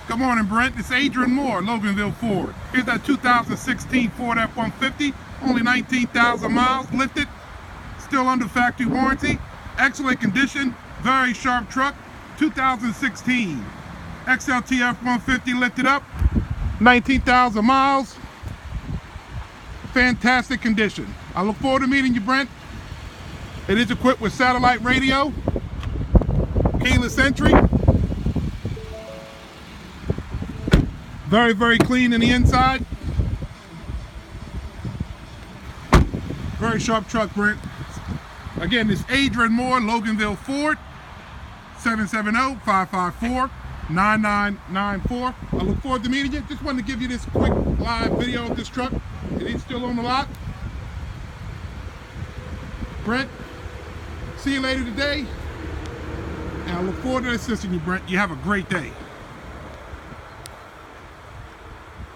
Good morning, Brent. It's Adrien Moore, Loganville Ford. Here's that 2016 Ford F-150. Only 19,000 miles, lifted, still under factory warranty. Excellent condition, very sharp truck. 2016 XLT F-150 lifted up, 19,000 miles. Fantastic condition. I look forward to meeting you, Brent. It is equipped with satellite radio, keyless entry. Very, very clean in the inside. Very sharp truck, Brent. Again, it's Adrien Moore, Loganville Ford, 770-554-9994. I look forward to meeting you. Just wanted to give you this quick live video of this truck. It is still on the lot. Brent, see you later today. And I look forward to assisting you, Brent. You have a great day.